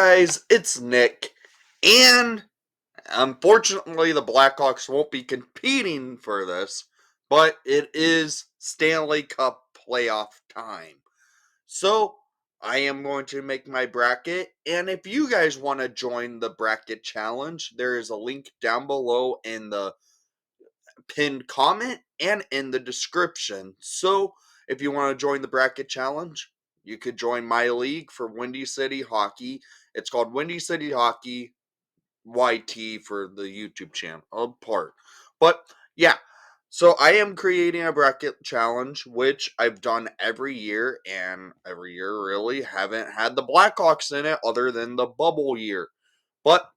guys, it's Nick, and unfortunately the Blackhawks won't be competing for this, but it is Stanley Cup playoff time. So, I am going to make my bracket, and if you guys want to join the bracket challenge, there is a link down below in the pinned comment and in the description. So, if you want to join the bracket challenge, you could join my league for Windy City Hockey. It's called Windy City Hockey YT for the YouTube channel part. But yeah, so I am creating a bracket challenge, which I've done every year, and every year really haven't had the Blackhawks in it other than the bubble year. But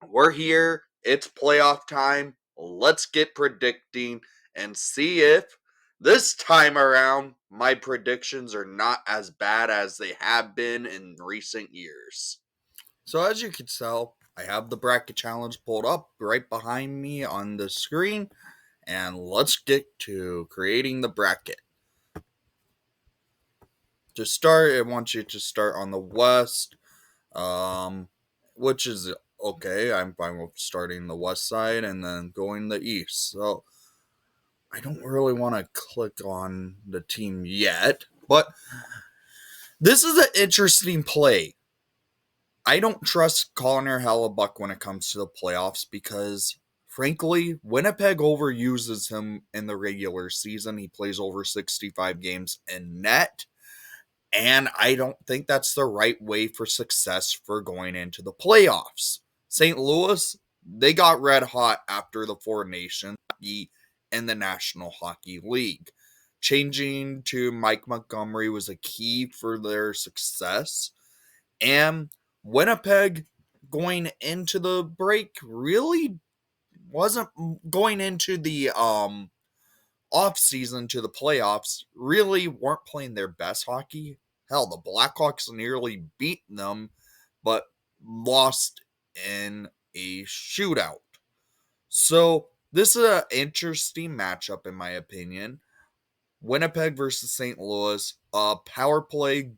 we're here. It's playoff time. Let's get predicting and see if this time around my predictions are not as bad as they have been in recent years. So, as you can tell, I have the bracket challenge pulled up right behind me on the screen, and let's get to creating the bracket. To start, I want you to start on the west, which is okay. I'm fine with starting the west side and then going the east. So I don't really want to click on the team yet, but this is an interesting play. I don't trust Connor Hellebuck when it comes to the playoffs because, frankly, Winnipeg overuses him in the regular season. He plays over 65 games in net. And I don't think that's the right way for success for going into the playoffs. St. Louis, they got red hot after the Four Nations in the National Hockey League. Changing to Mike Montgomery was a key for their success. And Winnipeg going into the break really wasn't going into the off season to the playoffs, really weren't playing their best hockey. Hell, the Blackhawks nearly beat them, but lost in a shootout. So, this is an interesting matchup, in my opinion. Winnipeg versus St. Louis. Power play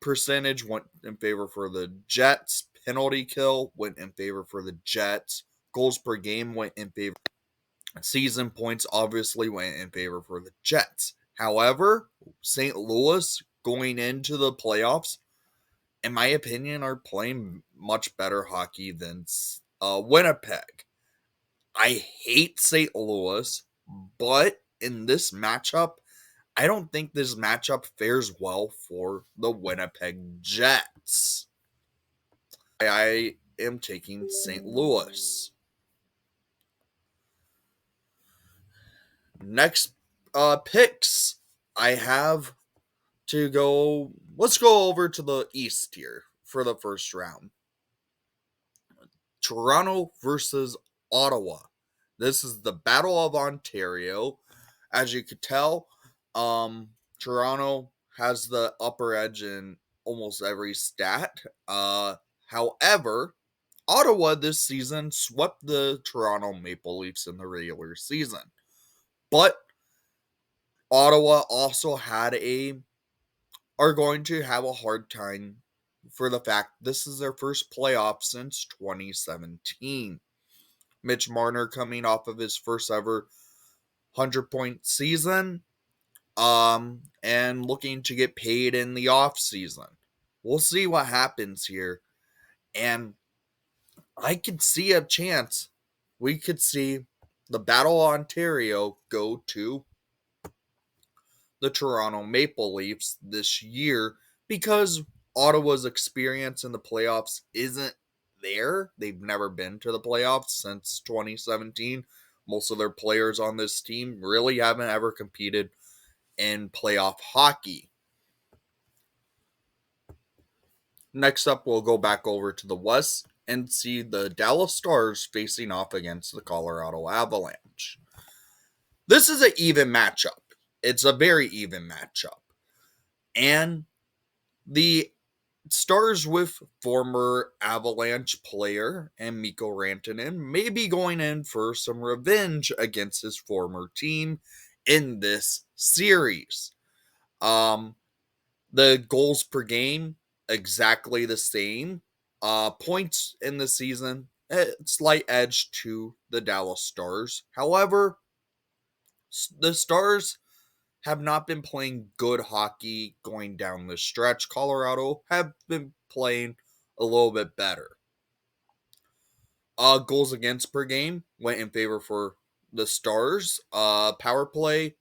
percentage went in favor for the Jets. Penalty kill went in favor for the Jets. Goals per game went in favor. Season points obviously went in favor for the Jets. However, St. Louis going into the playoffs, in my opinion, are playing much better hockey than Winnipeg. I hate St. Louis, but in this matchup, I don't think this matchup fares well for the Winnipeg Jets. I am taking St. Louis. Next picks, I have to go. Let's go over to the East here for the first round. Toronto versus Ottawa. This is the Battle of Ontario. As you could tell, Toronto has the upper edge in almost every stat. However, Ottawa this season swept the Toronto Maple Leafs in the regular season. But Ottawa also are going to have a hard time for the fact this is their first playoff since 2017. Mitch Marner coming off of his first ever 100-point season, and looking to get paid in the off season. We'll see what happens here, and I could see a chance we could see the Battle of Ontario go to the Toronto Maple Leafs this year because Ottawa's experience in the playoffs isn't there. They've never been to the playoffs since 2017. Most of their players on this team really haven't ever competed in playoff hockey. Next up, we'll go back over to the West and see the Dallas Stars facing off against the Colorado Avalanche. This is an even matchup. It's a very even matchup. And the Stars with former Avalanche player and Mikko Rantanen may be going in for some revenge against his former team in this series. The goals per game exactly the same. Points in the season, slight edge to the Dallas Stars. However, the Stars have not been playing good hockey going down the stretch. Colorado have been playing a little bit better. Goals against per game went in favor for the Stars. Power play,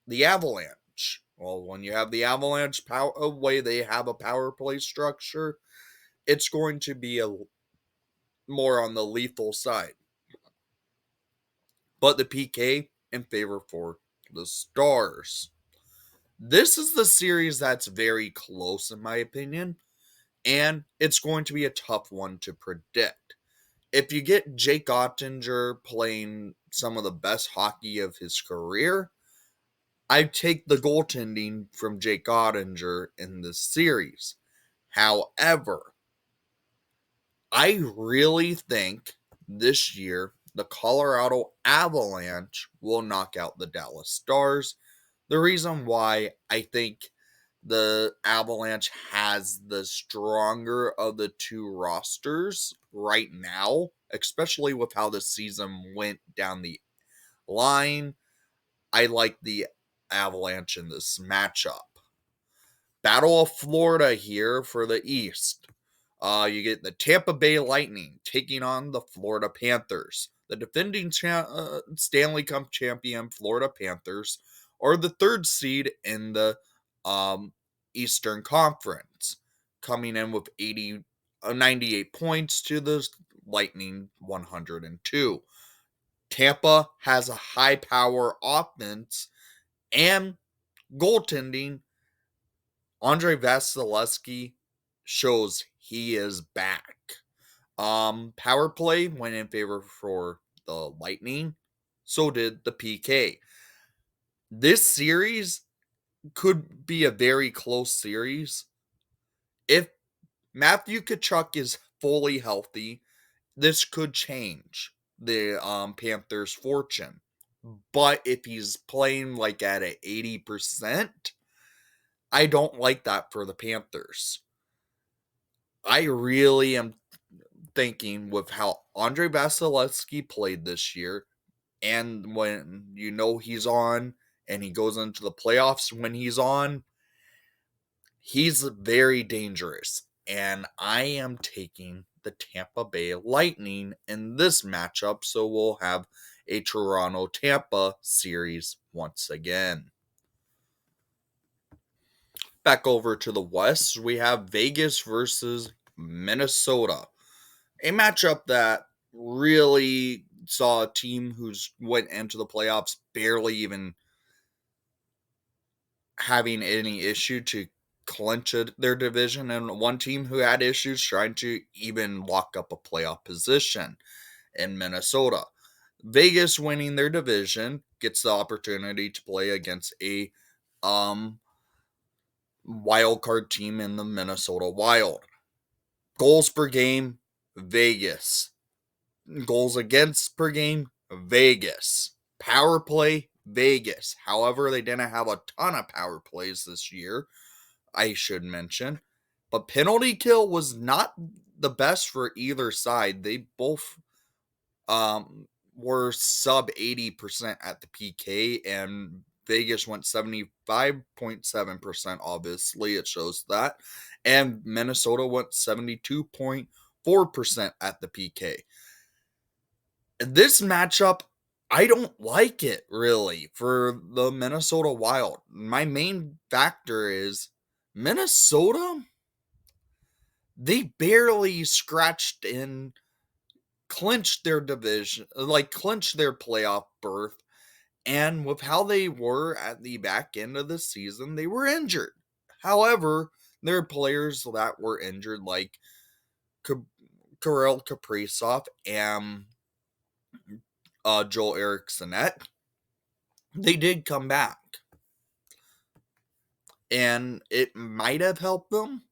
the Avalanche. Well, when you have the Avalanche power way they have a power play structure, it's going to be a more on the lethal side. But the PK in favor for the Stars. This is the series that's very close, in my opinion, and it's going to be a tough one to predict. If you get Jake Ottinger playing some of the best hockey of his career, I take the goaltending from Jake Ottinger in this series. However, I really think this year the Colorado Avalanche will knock out the Dallas Stars. The reason why I think the Avalanche has the stronger of the two rosters right now, especially with how the season went down the line. I like the Avalanche in this matchup. Battle of Florida here for the East. You get the Tampa Bay Lightning taking on the Florida Panthers. The defending Stanley Cup champion Florida Panthers are the third seed in the Eastern Conference, coming in with 98 points to the Lightning 102. Tampa has a high power offense and goaltending. Andre Vasilevsky shows he is back. Power play went in favor for the Lightning. So did the PK. This series could be a very close series. If Matthew Tkachuk is fully healthy, this could change the Panthers' fortune. But if he's playing like at an 80%, I don't like that for the Panthers. I really am thinking with how Andre Vasilevsky played this year, and when you know he's on and he goes into the playoffs when he's on, he's very dangerous. And I am taking the Tampa Bay Lightning in this matchup, so we'll have a Toronto Tampa series once again. Back over to the West, we have Vegas versus Minnesota. A matchup that really saw a team who's went into the playoffs barely even having any issue to clinch their division, and one team who had issues trying to even lock up a playoff position in Minnesota. Vegas winning their division gets the opportunity to play against a wild card team in the Minnesota Wild. Goals per game, Vegas. Goals against per game, Vegas. Power play, Vegas. However, they didn't have a ton of power plays this year, I should mention. But penalty kill was not the best for either side. They both were sub 80% at the PK, and Vegas went 75.7%. Obviously, it shows that. And Minnesota went 72.4% at the PK. This matchup, I don't like it really for the Minnesota Wild. My main factor is Minnesota, they barely scratched in, clinched their division, like clinched their playoff berth. And with how they were at the back end of the season, they were injured. However, there are players that were injured, like Kirill Kaprizov and Joel Eriksson. They did come back. And it might have helped them.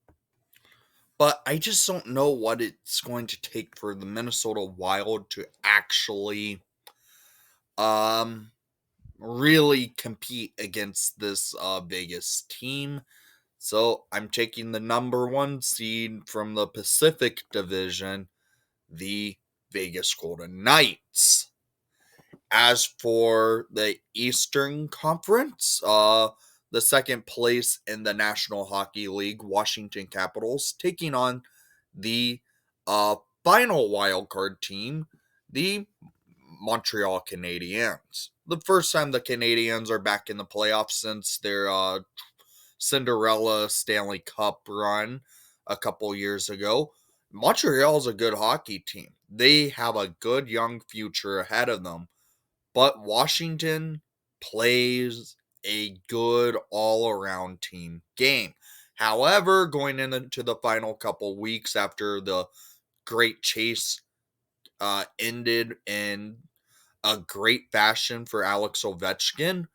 But I just don't know what it's going to take for the Minnesota Wild to actually really compete against this Vegas team. So I'm taking the number 1 seed from the Pacific Division, the Vegas Golden Knights. As for the Eastern Conference, the second place in the National Hockey League, Washington Capitals, taking on the final wildcard team, the Montreal Canadiens. The first time the Canadiens are back in the playoffs since their Cinderella Stanley Cup run a couple years ago. Montreal's a good hockey team. They have a good young future ahead of them. But Washington plays a good all-around team game. However, going into the final couple weeks after the great chase ended in a great fashion for Alex Ovechkin,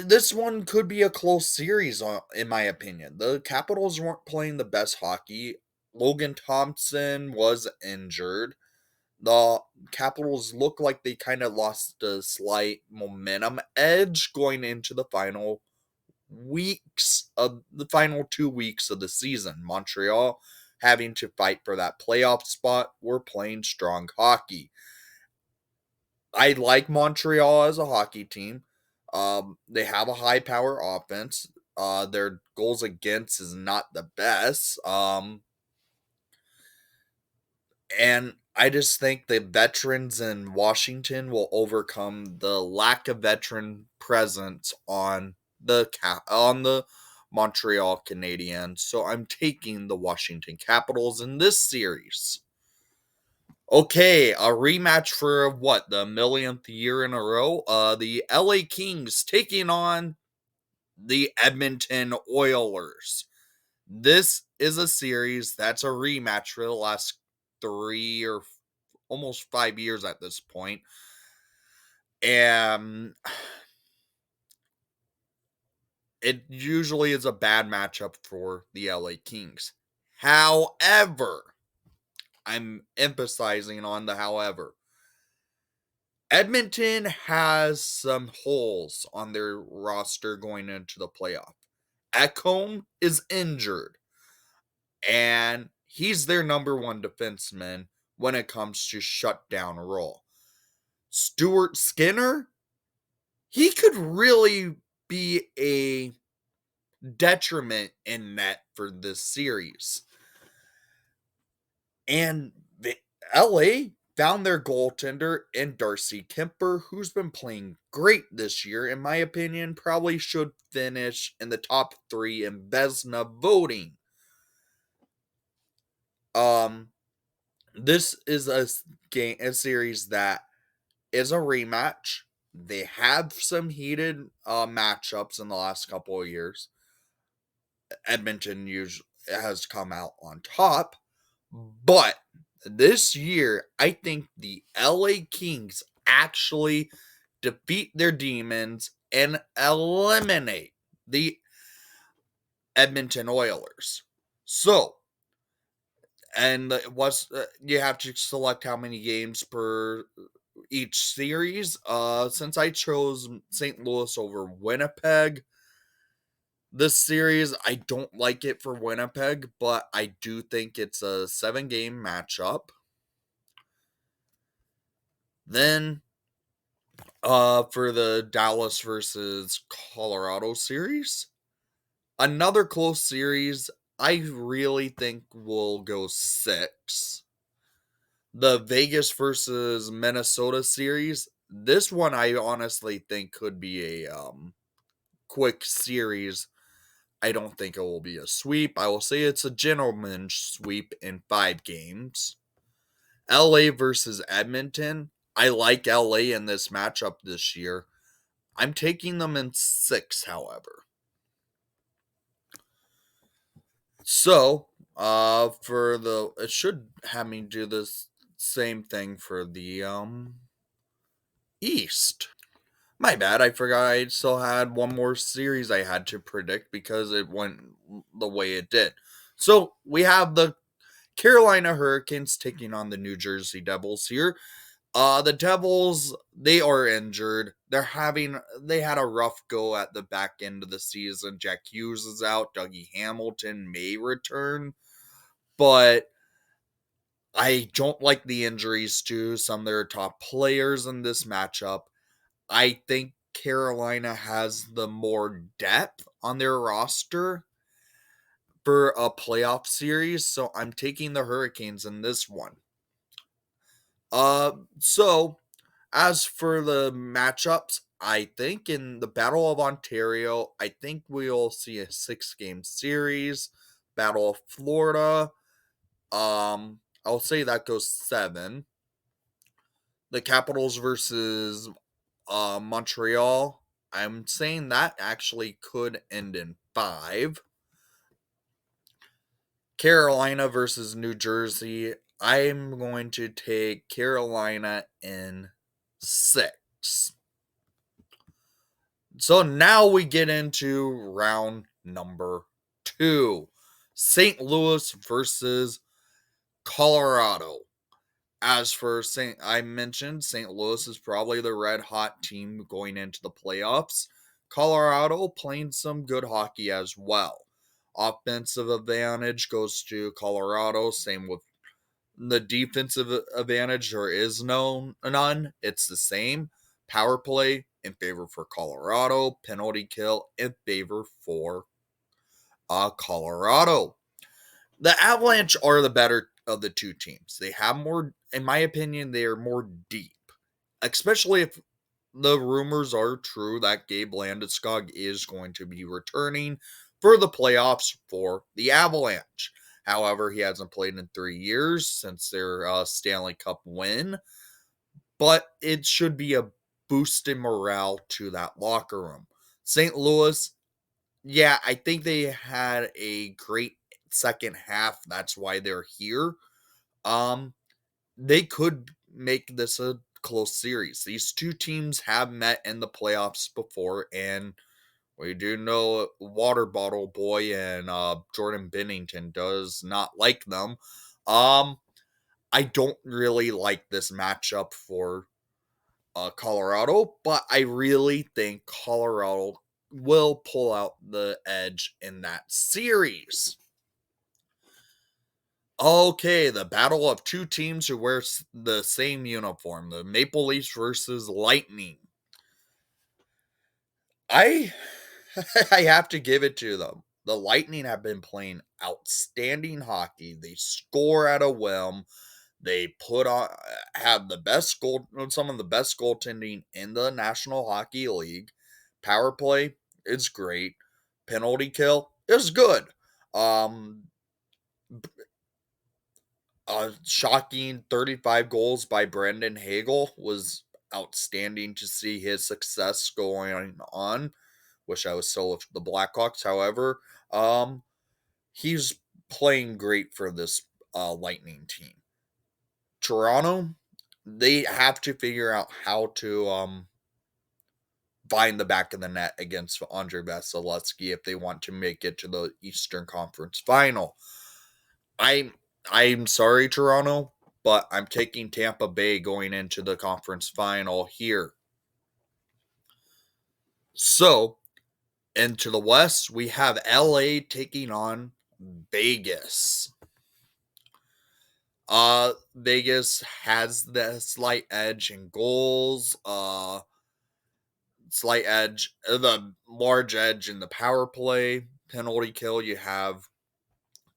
this one could be a close series, in my opinion. The Capitals weren't playing the best hockey. Logan Thompson was injured. The Capitals look like they kind of lost a slight momentum edge going into the final 2 weeks of the season. Montreal having to fight for that playoff spot. We're playing strong hockey. I like Montreal as a hockey team. They have a high power offense. Their goals against is not the best. And I just think the veterans in Washington will overcome the lack of veteran presence on the Montreal Canadiens. So I'm taking the Washington Capitals in this series. Okay, a rematch for what, the millionth year in a row? The LA Kings taking on the Edmonton Oilers. This is a series that's a rematch for the last 3 or almost 5 years at this point. And it usually is a bad matchup for the LA Kings. However, I'm emphasizing on the however. Edmonton has some holes on their roster going into the playoff. Ekholm is injured, and he's their number 1 defenseman when it comes to shutdown role. Stuart Skinner, he could really be a detriment in net for this series. And LA found their goaltender in Darcy Kemper, who's been playing great this year. In my opinion, probably should finish in the top 3 in Vezina voting. This is a series that is a rematch. They have some heated matchups in the last couple of years. Edmonton usually has come out on top, but this year, I think the LA Kings actually defeat their demons and eliminate the Edmonton Oilers. So, and you have to select how many games per each series. Since I chose St. Louis over Winnipeg this series, I don't like it for Winnipeg, but I do think it's a 7-game matchup. Then, for the Dallas versus Colorado series, another close series. I really think will go 6. The Vegas versus Minnesota series. This one I honestly think could be a quick series. I don't think it will be a sweep. I will say it's a gentleman's sweep in 5 games. LA versus Edmonton. I like LA in this matchup this year. I'm taking them in 6, however. So, it should have me do this same thing for the East. My bad, I forgot I still had one more series I had to predict because it went the way it did. So, we have the Carolina Hurricanes taking on the New Jersey Devils here. The Devils, they are injured. They had a rough go at the back end of the season. Jack Hughes is out. Dougie Hamilton may return, but I don't like the injuries to some of their top players in this matchup. I think Carolina has the more depth on their roster for a playoff series, so I'm taking the Hurricanes in this one. So as for the matchups, I think in the Battle of Ontario, I think we'll see a 6-game series. Battle of Florida, I'll say that goes 7. The Capitals versus Montreal, I'm saying that actually could end in 5. Carolina versus New Jersey, I'm going to take Carolina in 6. So now we get into round number 2. St. Louis versus Colorado. As for I mentioned St. Louis is probably the red hot team going into the playoffs. Colorado playing some good hockey as well. Offensive advantage goes to Colorado. Same with the defensive advantage. There is none. It's the same. Power play in favor for Colorado. Penalty kill in favor for Colorado. The Avalanche are the better of the two teams. They have more, in my opinion, they are more deep. Especially if the rumors are true that Gabe Landeskog is going to be returning for the playoffs for the Avalanche. However, he hasn't played in 3 years since their Stanley Cup win, but it should be a boost in morale to that locker room. St. Louis, yeah, I think they had a great second half. That's why they're here. Um, they could make this a close series. These two teams have met in the playoffs before, and we do know Water Bottle Boy and Jordan Bennington does not like them. I don't really like this matchup for Colorado, but I really think Colorado will pull out the edge in that series. Okay, the battle of two teams who wear the same uniform, the Maple Leafs versus Lightning. I I have to give it to them. The Lightning have been playing outstanding hockey. They score at a whim. They put on have the best goal, some of the best goaltending in the National Hockey League. Power play is great. Penalty kill is good. Um, A shocking 35 goals by Brendan Hagel was outstanding to see his success going on. Wish I was still with the Blackhawks. However, he's playing great for this Lightning team. Toronto, they have to figure out how to find the back of the net against Andre Vasilevsky if they want to make it to the Eastern Conference Final. I'm sorry, Toronto, but I'm taking Tampa Bay going into the conference final here. So, into the West, we have LA taking on Vegas. Vegas has the slight edge in goals, slight edge, the large edge in the power play, penalty kill. You have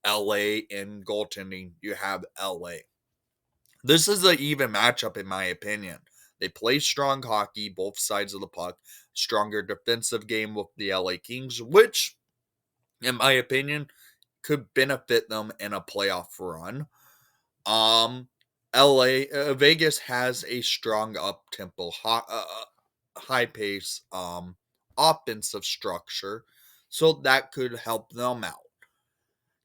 LA, in goaltending. You have LA. This is an even matchup, in my opinion. They play strong hockey, both sides of the puck. Stronger defensive game with the LA Kings, which, in my opinion, could benefit them in a playoff run. Um, Vegas has a strong up tempo, high pace, offensive structure, so that could help them out.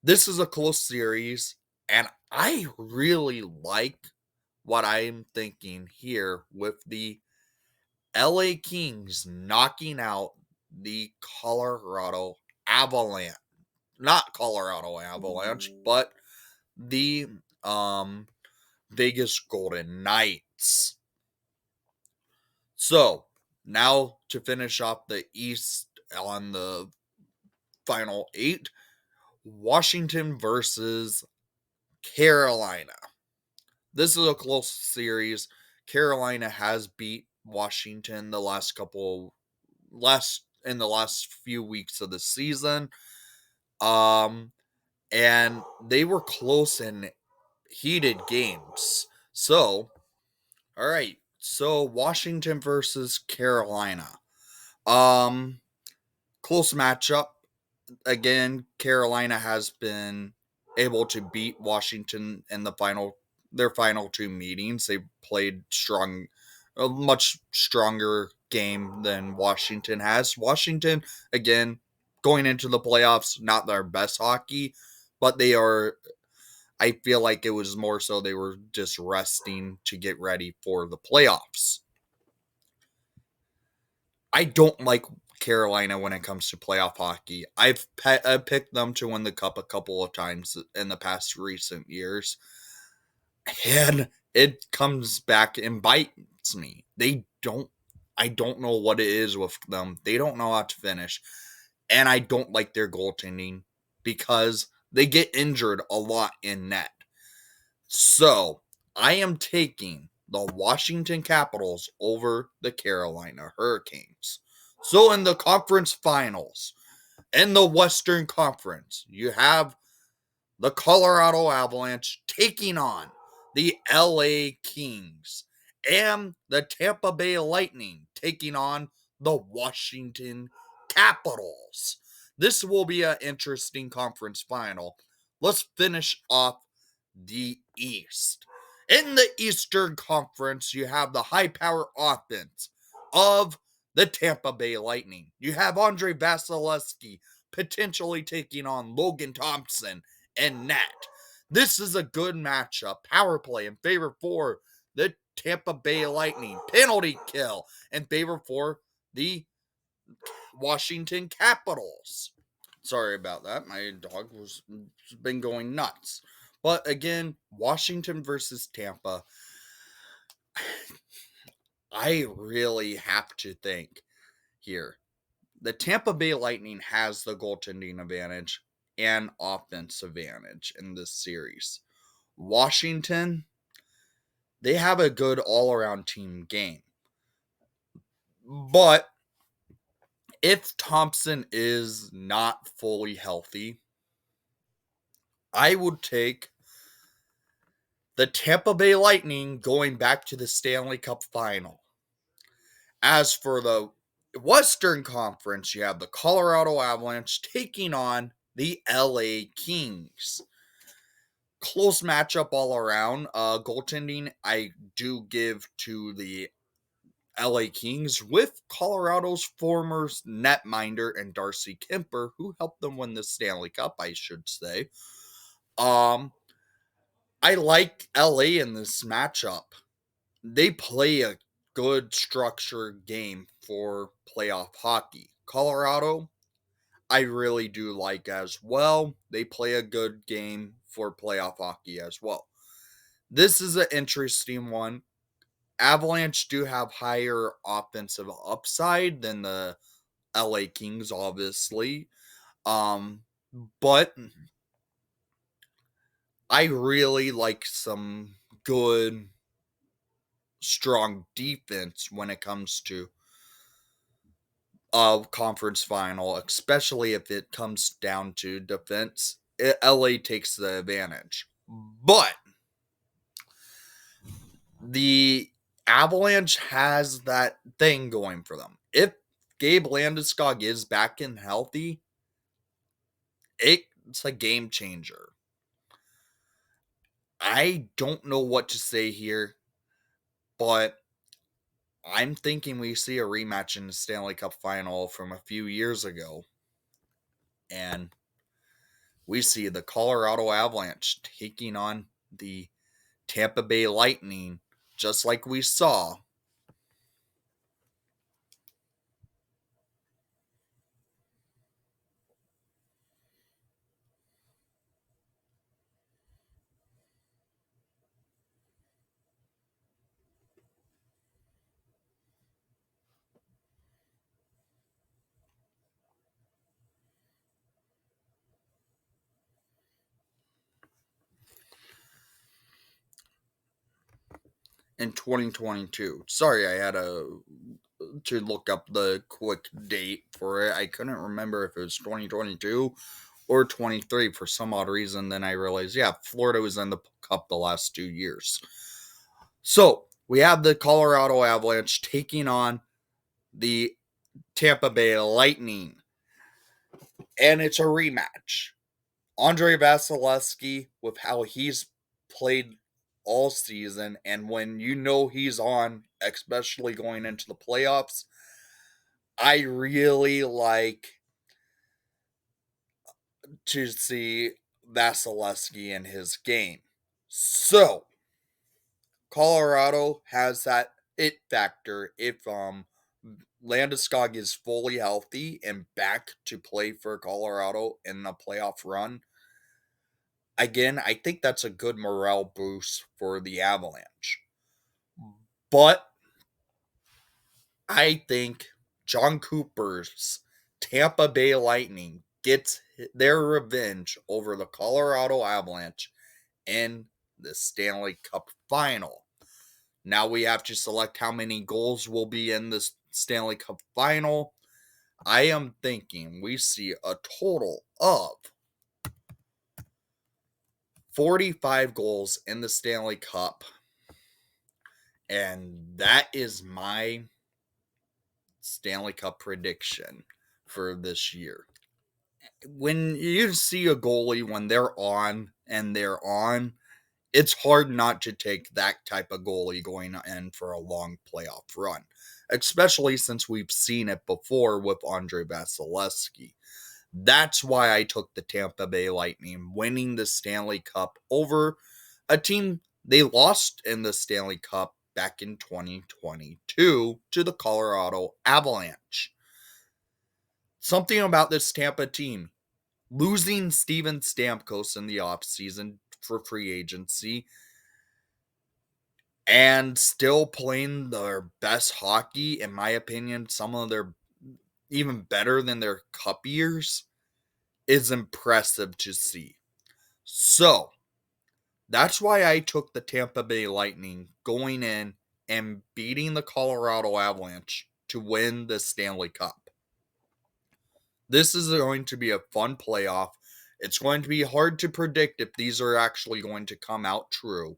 This is a close series, and I really like what I'm thinking here with the LA Kings knocking out the Colorado Avalanche. Not Colorado Avalanche, but the Vegas Golden Knights. So, now to finish off the East on the final 8, Washington versus Carolina. This is a close series. Carolina has beat Washington in the last few weeks of the season. And they were close in heated games. So, all right. So Washington versus Carolina. Um Close matchup. Again, Carolina has been able to beat Washington in their final 2 meetings. They played a much stronger game than Washington has. Washington, again, going into the playoffs, not their best hockey, but they are. I feel like it was more so they were just resting to get ready for the playoffs. I don't like Carolina when it comes to playoff hockey. I've picked them to win the cup a couple of times in the past recent years, and it comes back and bites me. I don't know what it is with them. They don't know how to finish, and I don't like their goaltending because they get injured a lot in net. So I am taking the Washington Capitals over the Carolina Hurricanes. So in the conference finals, in the Western Conference, you have the Colorado Avalanche taking on the LA Kings and the Tampa Bay Lightning taking on the Washington Capitals. This will be an interesting conference final. Let's finish off the East. In the Eastern Conference, you have the high power offense of the Tampa Bay Lightning. You have Andre Vasilevsky potentially taking on Logan Thompson and net. This is a good matchup. Power play in favor for the Tampa Bay Lightning. Penalty kill in favor for the Washington Capitals. Sorry about that. My dog was been going nuts. But again, Washington versus Tampa. I really have to think here. The Tampa Bay Lightning has the goaltending advantage and offense advantage in this series. Washington, they have a good all-around team game. But if Thompson is not fully healthy, I would take the Tampa Bay Lightning going back to the Stanley Cup final. As for the Western Conference, you have the Colorado Avalanche taking on the LA Kings. Close matchup all around. Goaltending, I do give to the LA Kings with Colorado's former netminder and Darcy Kemper, who helped them win the Stanley Cup, I should say. I like LA in this matchup. They play a good structured game for playoff hockey. Colorado, I really do like as well. They play a good game for playoff hockey as well. This is an interesting one. Avalanche do have higher offensive upside than the LA Kings, obviously. But I really like some good, strong defense when it comes to a conference final, especially if it comes down to defense. LA takes the advantage. But the Avalanche has that thing going for them. If Gabe Landeskog is back and healthy, it's a game changer. I don't know what to say here, but I'm thinking we see a rematch in the Stanley Cup final from a few years ago. And we see the Colorado Avalanche taking on the Tampa Bay Lightning, just like we saw. in 2022. Sorry, I had to look up the quick date for it. I couldn't remember if it was 2022 or 23 for some odd reason. Then I realized, yeah, Florida was in the Cup the last 2 years. So we have the Colorado Avalanche taking on the Tampa Bay Lightning, and it's a rematch. Andre Vasilevsky, with how he's played all season, and when you know he's on, especially going into the playoffs, I really like to see Vasilevsky in his game. So, Colorado has that it factor if Landeskog is fully healthy and back to play for Colorado in a playoff run. Again, I think that's a good morale boost for the Avalanche. But I think John Cooper's Tampa Bay Lightning gets their revenge over the Colorado Avalanche in the Stanley Cup final. Now we have to select how many goals will be in the Stanley Cup final. I am thinking we see a total of 45 goals in the Stanley Cup. And that is my Stanley Cup prediction for this year. When you see a goalie when they're on, it's hard not to take that type of goalie going in for a long playoff run, especially since we've seen it before with Andre Vasilevsky. That's why I took the Tampa Bay Lightning winning the Stanley Cup over a team they lost in the Stanley Cup back in 2022 to the Colorado Avalanche. Something about this Tampa team, losing Steven Stamkos in the offseason for free agency and still playing their best hockey, in my opinion, some of their even better than their cup years, is impressive to see. So, that's why I took the Tampa Bay Lightning going in and beating the Colorado Avalanche to win the Stanley Cup. This is going to be a fun playoff. It's going to be hard to predict if these are actually going to come out true.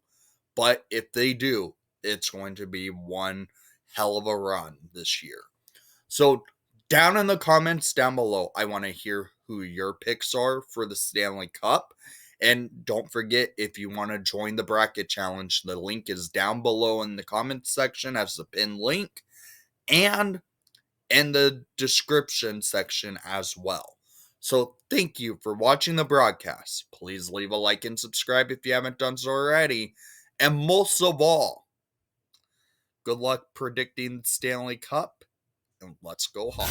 But if they do, it's going to be one hell of a run this year. So down in the comments down below, I want to hear who your picks are for the Stanley Cup. And don't forget, if you want to join the bracket challenge, the link is down below in the comments section as a pinned link and in the description section as well. So thank you for watching the broadcast. Please leave a like and subscribe if you haven't done so already. And most of all, good luck predicting the Stanley Cup, and let's go Hawks.